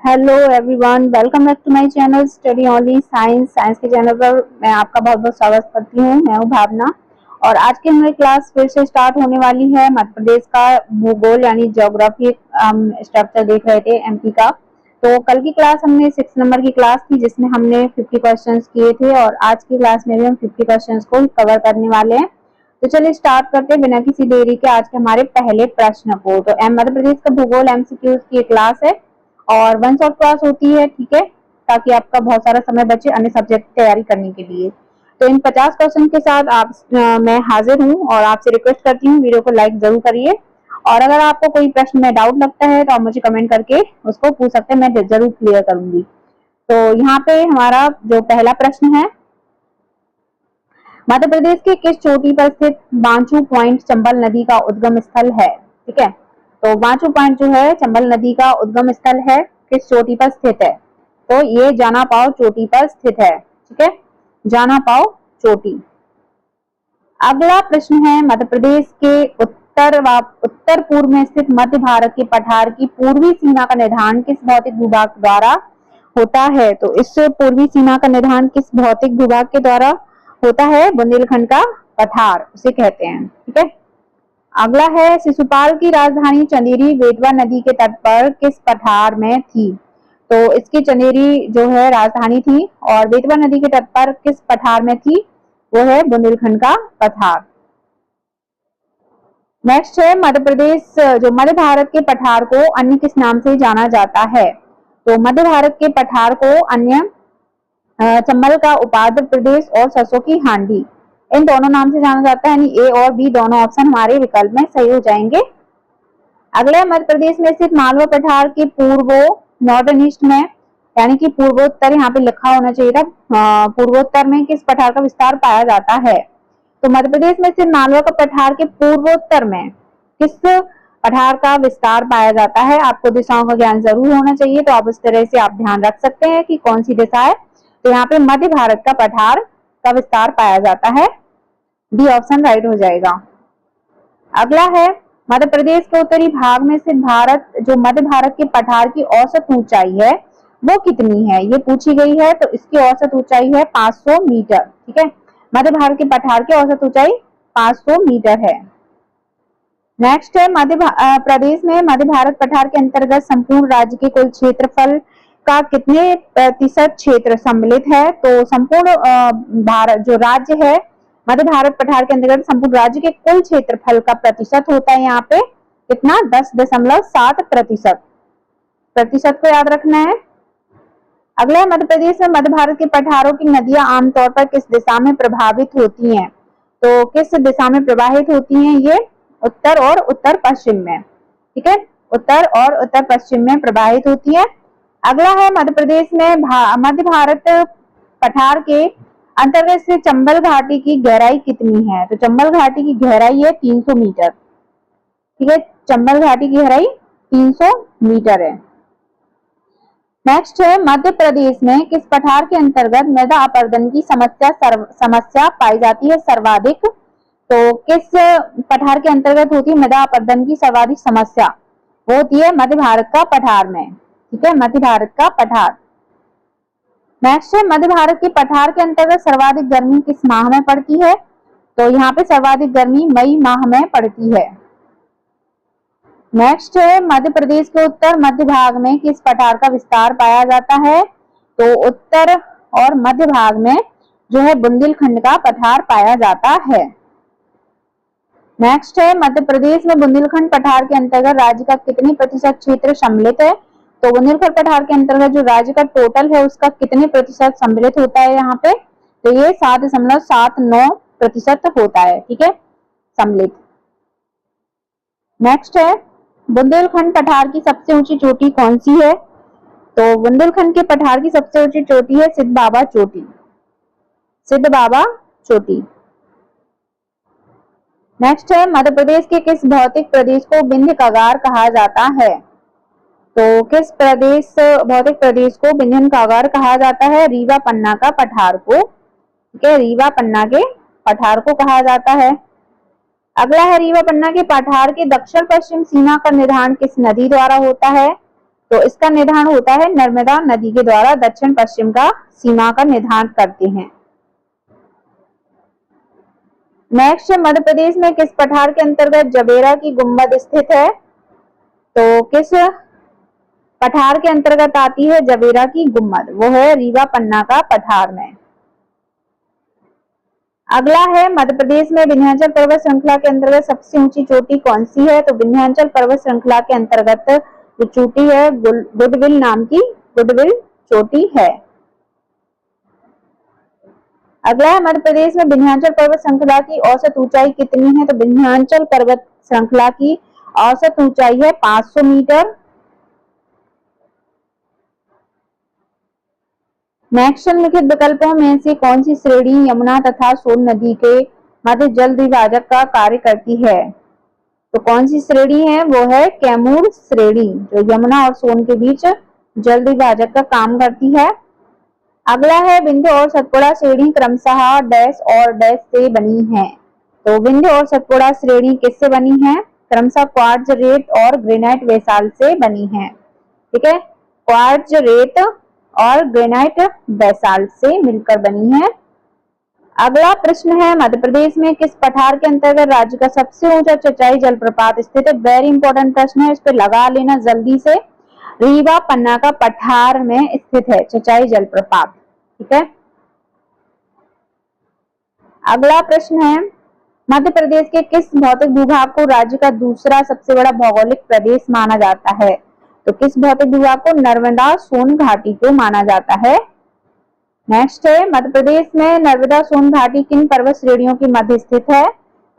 Hello everyone, welcome back to my channel study only science के channel पर मैं आपका बहुत बहुत स्वागत करती हूँ। मैं हूँ भावना और आज की हमारी क्लास फिर से स्टार्ट होने वाली है। मध्य प्रदेश का भूगोल यानी ज्योग्राफी स्ट्रक्चर देख रहे थे एमपी का। तो कल की क्लास हमने 6 नंबर की क्लास थी जिसमें हमने 50 क्वेश्चंस किए थे और आज की क्लास में भी हम 50 क्वेश्चंस को कवर करने वाले हैं। तो चलिए स्टार्ट करते हैं बिना किसी देरी के आज के हमारे पहले प्रश्न को। तो मध्य प्रदेश का भूगोल एमसीक्यूज की क्लास है और वन शॉट क्लास होती है, ठीक है, ताकि आपका बहुत सारा समय बचे अन्य सब्जेक्ट की तैयारी करने के लिए। तो इन 50 क्वेश्चन के साथ मैं हाजिर हूँ और आपसे रिक्वेस्ट करती हूँ वीडियो को लाइक जरूर करिए और अगर आपको कोई प्रश्न में डाउट लगता है तो आप मुझे कमेंट करके उसको पूछ सकते हैं, मैं जरूर क्लियर करूंगी। तो यहाँ पे हमारा जो पहला प्रश्न है, मध्य प्रदेश के किस चोटी पर स्थित बांचू पॉइंट चंबल नदी का उद्गम स्थल है? ठीक है, तो बांचू पॉइंट जो है चंबल नदी का उद्गम स्थल है, किस चोटी पर स्थित है? तो ये जाना पाओ चोटी पर स्थित है। ठीक है, जाना पाओ चोटी। अगला प्रश्न है, मध्य प्रदेश के उत्तर पूर्व में स्थित मध्य भारत के पठार की पूर्वी सीमा का निर्धारण किस भौतिक भूभाग द्वारा होता है? तो इस पूर्वी सीमा का निर्धारण किस भौतिक भूभाग के द्वारा होता है? बुंदेलखंड का पठार उसे कहते हैं। ठीक है, अगला है, शिशुपाल की राजधानी चंदेरी बेतवा नदी के तट पर किस पठार में थी? तो इसकी चंदेरी जो है राजधानी थी और बेतवा नदी के तट पर किस पठार में थी? वो है बुंदेलखंड का पठार। नेक्स्ट है, मध्य प्रदेश जो मध्य भारत के पठार को अन्य किस नाम से जाना जाता है? तो मध्य भारत के पठार को अन्य चंबल का उपाध्र प्रदेश और सरसों की हांडी, इन दोनों नाम से जाना जाता है, यानी ए और बी दोनों ऑप्शन हमारे विकल्प में सही हो जाएंगे। अगला, मध्य प्रदेश में स्थित मालवा पठार के पूर्व नॉर्दर्न ईस्ट में, यानी कि पूर्वोत्तर यहाँ पे लिखा होना चाहिए था, पूर्वोत्तर में किस पठार का विस्तार पाया जाता है? तो मध्य प्रदेश में स्थित मालवा का पठार के पूर्वोत्तर में किस पठार का विस्तार पाया जाता है? आपको दिशाओं का ज्ञान जरूर होना चाहिए, तो आप इस तरह से आप ध्यान रख सकते हैं कि कौन सी दिशा है। तो यहाँ पे मध्य भारत का पठार का विस्तार पाया जाता है, डी ऑप्शन राइट हो जाएगा। अगला है, मध्य प्रदेश के उत्तरी भाग में स्थित जो मध्य भारत के पठार की औसत ऊंचाई है वो कितनी है? ये पूछी गई है, तो इसकी औसत ऊंचाई है 500 मीटर। ठीक है, मध्य भारत के पठार की औसत ऊंचाई 500 मीटर है। नेक्स्ट है, मध्य प्रदेश में मध्य भारत पठार के अंतर्गत संपूर्ण राज्य के कुल क्षेत्रफल का कितने प्रतिशत क्षेत्र सम्मिलित है? तो संपूर्ण भारत जो राज्य है मध्य भारत पठार के अंतर्गत संपूर्ण राज्य के कुल क्षेत्रफल का प्रतिशत होता है यहाँ पे कितना? 10.7%। प्रतिशत को याद रखना है। अगला, मध्य प्रदेश में मध्य भारत के पठारों की नदियां आमतौर पर किस दिशा में प्रभावित होती हैं? तो किस दिशा में प्रवाहित होती हैं? ये उत्तर और उत्तर पश्चिम में। ठीक है, उत्तर और उत्तर पश्चिम में प्रवाहित होती है। अगला है, मध्य प्रदेश में मध्य भारत पठार के अंतर्गत से चंबल घाटी की गहराई कितनी है? तो चंबल घाटी की गहराई है 300 मीटर। ठीक है, चंबल घाटी की गहराई 300 मीटर है। नेक्स्ट है, मध्य प्रदेश में किस पठार के अंतर्गत मृदा अपरदन की समस्या पाई जाती है सर्वाधिक? तो किस पठार के अंतर्गत होती है मृदा अपरदन की सर्वाधिक समस्या? वो होती है मध्य भारत का पठार में। ठीक है, मध्य भारत का पठार। नेक्स्ट है, मध्य भारत के पठार के अंतर्गत सर्वाधिक गर्मी किस माह में पड़ती है? तो यहाँ पे सर्वाधिक गर्मी मई माह में पड़ती है। नेक्स्ट है, मध्य प्रदेश के उत्तर मध्य भाग में किस पठार का विस्तार पाया जाता है? तो उत्तर और मध्य भाग में जो है बुंदेलखंड का पठार पाया जाता है। नेक्स्ट है, मध्य प्रदेश में बुंदेलखंड पठार के अंतर्गत राज्य का कितने प्रतिशत क्षेत्र सम्मिलित है? तो बुंदेलखंड पठार के अंतर्गत जो राज्य का टोटल है उसका कितने प्रतिशत सम्मिलित होता है यहाँ पे? तो ये 7.79% होता है। ठीक है, सम्मिलित। नेक्स्ट है, बुंदेलखंड पठार की सबसे ऊंची चोटी कौन सी है? तो बुंदेलखंड के पठार की सबसे ऊंची चोटी है सिद्ध बाबा चोटी। सिद्ध बाबा चोटी। नेक्स्ट है, मध्य प्रदेश के किस भौतिक प्रदेश को विंध्य कागार कहा जाता है? तो किस भौतिक प्रदेश को विंध्य कागार कहा जाता है? रीवा पन्ना का पठार को। ठीक है, रीवा पन्ना के पठार को कहा जाता है। अगला है, रीवा पन्ना के पठार के दक्षिण पश्चिम सीमा का निर्धारण किस नदी द्वारा होता है? तो इसका निर्धारण होता है नर्मदा नदी के द्वारा, दक्षिण पश्चिम का सीमा का निर्धारण करते हैं। नेक्स्ट, मध्य प्रदेश में किस पठार के अंतर्गत जबेरा की गुम्बद स्थित है? तो किस पठार के अंतर्गत आती है जबेरा की गुम्बद? वो है रीवा पन्ना का पठार में। अगला है, मध्य प्रदेश में विंध्याचल पर्वत श्रृंखला के अंतर्गत सबसे ऊंची चोटी कौन सी है? तो विंध्याचल पर्वत श्रृंखला के अंतर्गत जो चोटी है गुडविल नाम की गुडविल चोटी है। अगला है, मध्य प्रदेश में विंध्याचल पर्वत श्रृंखला की औसत ऊंचाई कितनी है? तो विंध्याचल पर्वत श्रृंखला की औसत ऊंचाई है 500 मीटर। नेक्स्ट, निम्नलिखित विकल्पों में से कौन सी श्रेणी यमुना तथा सोन नदी के मध्य जल द्विभाजक का कार्य करती है? तो कौन सी श्रेणी है? वो है कैमूर श्रेणी, जो यमुना और सोन के बीच जल द्विभाजक का काम करती है। अगला है, विंध्य और सतपुड़ा श्रेणी क्रमशः डैश और डैश से बनी है। तो विंध्य और सतपुड़ा श्रेणी किससे बनी है? क्रमशः क्वार्ट्ज, रेत और ग्रेनाइट बेसाल्ट से बनी है। ठीक है, क्वार्ट्ज, रेत और ग्रेनाइट बेसाल्ट से मिलकर बनी है। अगला प्रश्न है, मध्य प्रदेश में किस पठार के अंतर्गत राज्य का सबसे ऊंचा चचाई जलप्रपात स्थित है? वेरी इंपॉर्टेंट प्रश्न है, इस पे लगा लेना जल्दी से। रीवा पन्ना का पठार में स्थित है चचाई जलप्रपात। ठीक है, अगला प्रश्न है, मध्य प्रदेश के किस भौतिक भूभाग को राज्य का दूसरा सबसे बड़ा भौगोलिक प्रदेश माना जाता है? तो किस भौतिक भूभाग को? नर्मदा सोन घाटी को माना जाता है। नेक्स्ट है, मध्य प्रदेश में नर्मदा सोन घाटी किन पर्वत श्रेणियों के मध्य स्थित है?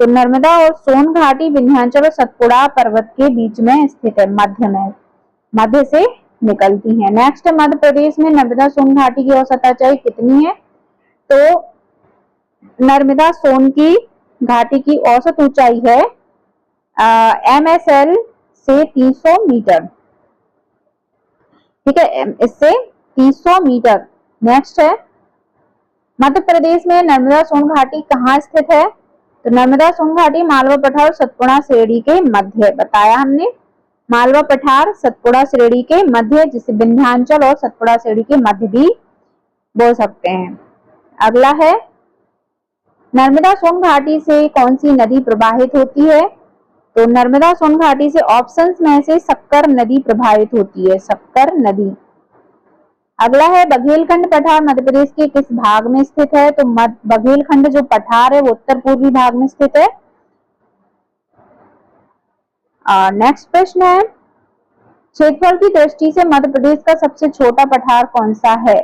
तो नर्मदा और सोन घाटी विंध्याचल और सतपुड़ा पर्वत के बीच में स्थित है, मध्य में, मध्य से निकलती है। नेक्स्ट, मध्य प्रदेश में नर्मदा सोन घाटी की औसत ऊंचाई कितनी है? तो नर्मदा सोन की घाटी की औसत ऊंचाई है MSL से 300 मीटर। ठीक है, इससे 300 मीटर। नेक्स्ट है, मध्य प्रदेश में नर्मदा सोन घाटी कहाँ स्थित है? तो नर्मदा सोन घाटी मालवा पठार और सतपुड़ा श्रेणी के मध्य, बताया हमने, मालवा पठार सतपुड़ा श्रेणी के मध्य, जिसे विंध्याचल और सतपुड़ा श्रेणी के मध्य भी बोल सकते हैं। अगला है, नर्मदा सोन घाटी से कौन सी नदी प्रवाहित होती है? तो नर्मदा सोन घाटी से ऑप्शंस में से सक्कर नदी प्रभावित होती है, सक्कर नदी। अगला है, बघेलखंड पठार मध्य प्रदेश के किस भाग में स्थित है? तो बघेलखंड जो पठार है वो उत्तर पूर्वी भाग में स्थित है। नेक्स्ट प्रश्न है, क्षेत्रफल की दृष्टि से मध्य प्रदेश का सबसे छोटा पठार कौन सा है?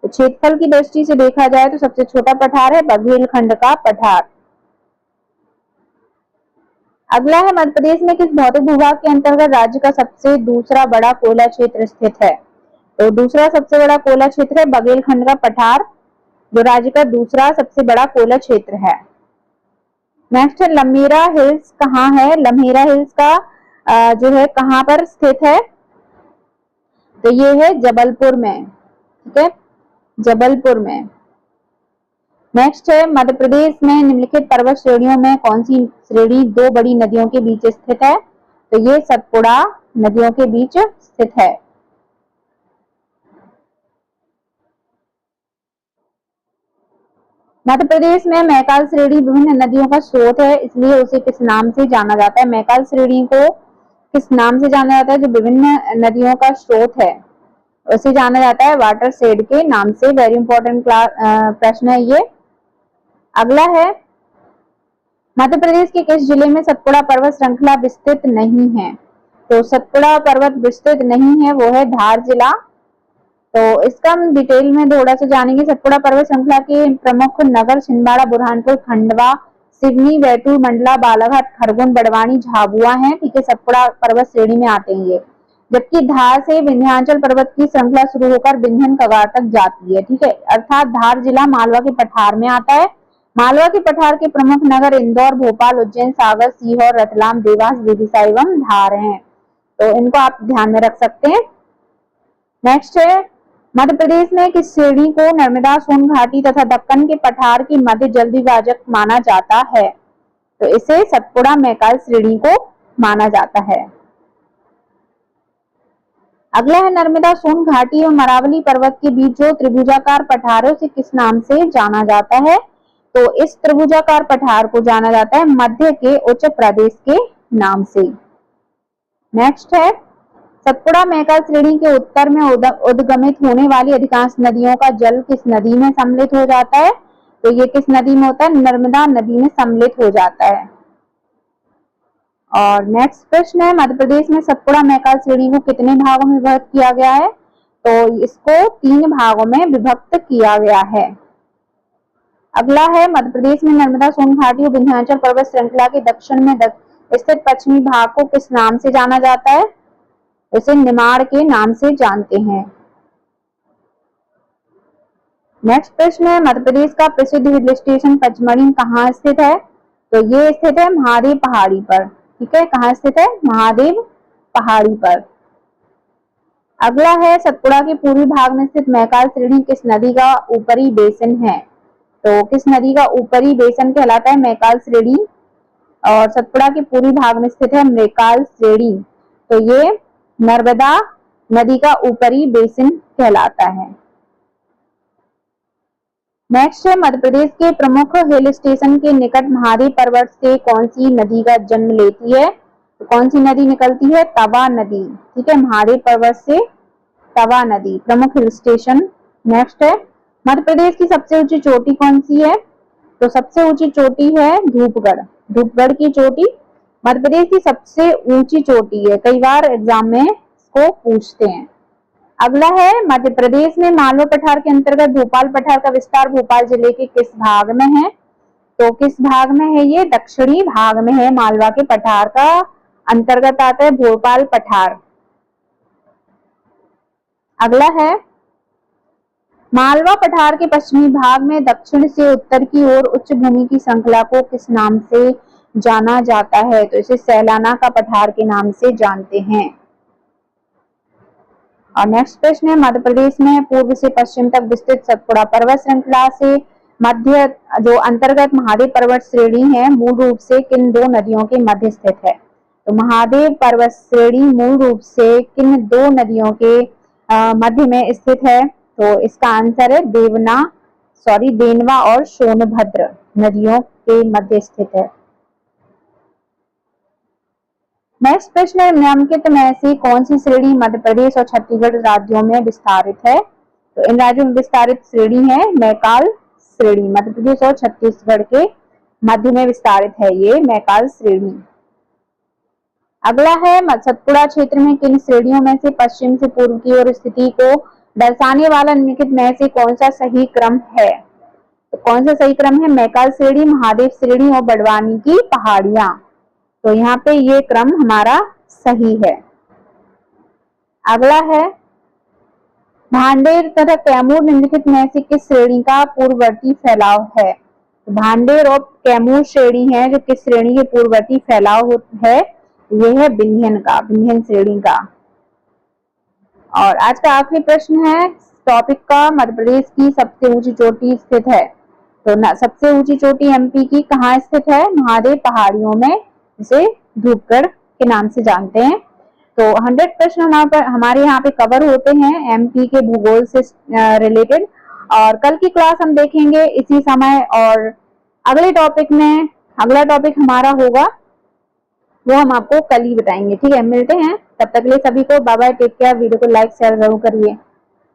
तो क्षेत्रफल की दृष्टि से देखा जाए तो सबसे छोटा पठार है बघेलखंड का पठार। अगला है, मध्य प्रदेश में किस भौतिक भूभाग के अंतर्गत राज्य का सबसे दूसरा बड़ा कोयला क्षेत्र स्थित है? तो दूसरा सबसे बड़ा कोयला क्षेत्र है बघेलखंड का पठार, जो राज्य का दूसरा सबसे बड़ा कोयला क्षेत्र है। नेक्स्ट है, लम्हेरा हिल्स कहाँ है? लम्हेरा हिल्स का जो है कहाँ पर स्थित है? तो ये है जबलपुर में। ठीक है, जबलपुर में। नेक्स्ट है, मध्य प्रदेश में निम्नलिखित पर्वत श्रेणियों में कौन सी श्रेणी दो बड़ी नदियों के बीच स्थित है? तो ये सतपुड़ा नदियों के बीच स्थित है। मध्य प्रदेश में मैकाल श्रेणी विभिन्न नदियों का स्रोत है, इसलिए उसे किस नाम से जाना जाता है? मैकाल श्रेणी को किस नाम से जाना जाता है? जो विभिन्न नदियों का स्रोत है उसे जाना जाता है वाटरशेड के नाम से। वेरी इंपॉर्टेंट प्रश्न है ये। अगला है, मध्य प्रदेश के किस जिले में सतपुड़ा पर्वत श्रृंखला विस्तृत नहीं है? तो सतपुड़ा पर्वत विस्तृत नहीं है, वो है धार जिला। तो इसका हम डिटेल में थोड़ा सा जानेंगे। सतपुड़ा पर्वत श्रृंखला के प्रमुख नगर छिंदवाड़ा, बुरहानपुर, खंडवा, सिवनी, बैतूल, मंडला, बालाघाट, खरगोन, बड़वानी, झाबुआ हैं। ठीक है, सतपुड़ा पर्वत श्रेणी में आते हैं ये। जबकि धार से विंध्याचल पर्वत की श्रृंखला शुरू होकर विंध्यन कगार तक जाती है। ठीक है, अर्थात धार जिला मालवा के पठार में आता है। मालवा के पठार के प्रमुख नगर इंदौर, भोपाल, उज्जैन, सागर, सीहोर, रतलाम, देवास, विदिशा एवं धार हैं। तो इनको आप ध्यान में रख सकते हैं। नेक्स्ट है, मध्य प्रदेश में किस श्रेणी को नर्मदा सोन घाटी तथा दक्कन के पठार की मध्य जल द्विभाजक माना जाता है? तो इसे सतपुड़ा मैकाल श्रेणी को माना जाता है। अगला है नर्मदा सोन घाटी और मरावली पर्वत के बीच जो त्रिभुजाकार पठार है उसे किस नाम से जाना जाता है? तो इस त्रिभुजाकार पठार को जाना जाता है मध्य के उच्च प्रदेश के नाम से। नेक्स्ट है सतपुड़ा मैकाल श्रेणी के उत्तर में उद्गमित होने वाली अधिकांश नदियों का जल किस नदी में सम्मिलित हो जाता है? तो ये किस नदी में होता है? नर्मदा नदी में सम्मिलित हो जाता है। और नेक्स्ट प्रश्न है मध्य प्रदेश में सतपुड़ा मैकाल श्रेणी को कितने भागों में विभक्त किया गया है? तो इसको 3 भागों में विभक्त किया गया है। अगला है मध्य प्रदेश में नर्मदा सोन घाटी और विंध्याचल पर्वत श्रृंखला के दक्षिण में स्थित पश्चिमी भाग को किस नाम से जाना जाता है? इसे निमाड़ के नाम से जानते हैं। नेक्स्ट प्रश्न है मध्य प्रदेश का प्रसिद्ध हिल स्टेशन पचमढ़ी कहाँ स्थित है? तो ये स्थित है महादेव पहाड़ी पर। ठीक है, कहाँ स्थित है? महादेव पहाड़ी पर। अगला है सतपुड़ा के पूर्वी भाग में स्थित मैकाल श्रेणी किस नदी का ऊपरी बेसिन है? तो किस नदी का ऊपरी बेसिन कहलाता है? मैकाल श्रेणी। और सतपुड़ा के पूर्वी भाग में स्थित है मैकाल श्रेणी, तो ये नर्मदा नदी का ऊपरी बेसिन कहलाता है। नेक्स्ट है मध्य प्रदेश के प्रमुख हिल स्टेशन के निकट महादेव पर्वत से कौन सी नदी का जन्म लेती है? तो कौन सी नदी निकलती है? तवा नदी। ठीक है, महादेव पर्वत से तवा नदी प्रमुख हिल स्टेशन। नेक्स्ट है मध्य प्रदेश की सबसे ऊंची चोटी कौन सी है? तो सबसे ऊंची चोटी है धूपगढ़। धूपगढ़ की चोटी मध्य प्रदेश की सबसे ऊंची चोटी है, कई बार एग्जाम में इसको पूछते हैं। अगला है मध्य प्रदेश में मालवा पठार के अंतर्गत भोपाल पठार का विस्तार भोपाल जिले के किस भाग में है? तो किस भाग में है? ये दक्षिणी भाग में है। मालवा के पठार का अंतर्गत आता है भोपाल पठार। अगला है मालवा पठार के पश्चिमी भाग में दक्षिण से उत्तर की ओर उच्च भूमि की श्रृंखला को किस नाम से जाना जाता है? तो इसे सैलाना का पठार के नाम से जानते हैं। और नेक्स्ट प्रश्न है मध्य प्रदेश में पूर्व से पश्चिम तक विस्तृत सतपुड़ा पर्वत श्रृंखला से मध्य जो अंतर्गत महादेव पर्वत श्रेणी है मूल रूप से किन 2 नदियों के मध्य स्थित है? तो महादेव पर्वत श्रेणी मूल रूप से किन 2 नदियों के मध्य में स्थित है? तो इसका आंसर है देनवा और सोनभद्र नदियों के मध्य स्थित है। नेक्स्ट प्रश्न है निम्नलिखित में से कौन सी श्रेणी मध्य प्रदेश और छत्तीसगढ़ राज्यों में विस्तारित है? तो इन राज्यों में विस्तारित श्रेणी है मैकाल श्रेणी। मध्य प्रदेश और छत्तीसगढ़ के मध्य में विस्तारित है ये मैकाल श्रेणी। अगला है सतपुड़ा क्षेत्र में किन श्रेणियों में से पश्चिम से पूर्व की ओर स्थिति को दर्शाने वाला निम्नलिखित में से कौन सा सही क्रम है? तो कौन सा सही क्रम है? मैकाल श्रेणी, महादेव श्रेणी और बड़वानी की पहाड़ियां। तो यहाँ पे ये क्रम हमारा सही है। अगला है भांडेर तथा कैमूर निम्नलिखित में से किस श्रेणी का पूर्ववर्ती फैलाव है? तो भांडेर और कैमूर श्रेणी है जो किस श्रेणी के पूर्ववर्ती फैलाव है? ये है विंध्यन श्रेणी का। और आज का आखिरी प्रश्न है टॉपिक का मध्य प्रदेश की सबसे ऊंची चोटी स्थित है? तो सबसे ऊंची चोटी एमपी की कहाँ स्थित है? महादेव पहाड़ियों में, इसे धूपगढ़ के नाम से जानते हैं। तो 100 प्रश्न हमारे यहाँ पे कवर होते हैं एमपी के भूगोल से रिलेटेड। और कल की क्लास हम देखेंगे इसी समय, और अगले टॉपिक में अगला टॉपिक हमारा होगा वो हम आपको कल ही बताएंगे। ठीक है, मिलते हैं, तब तक के लिए सभी को bye bye, take care. Video को लाइक शेयर जरूर करिए।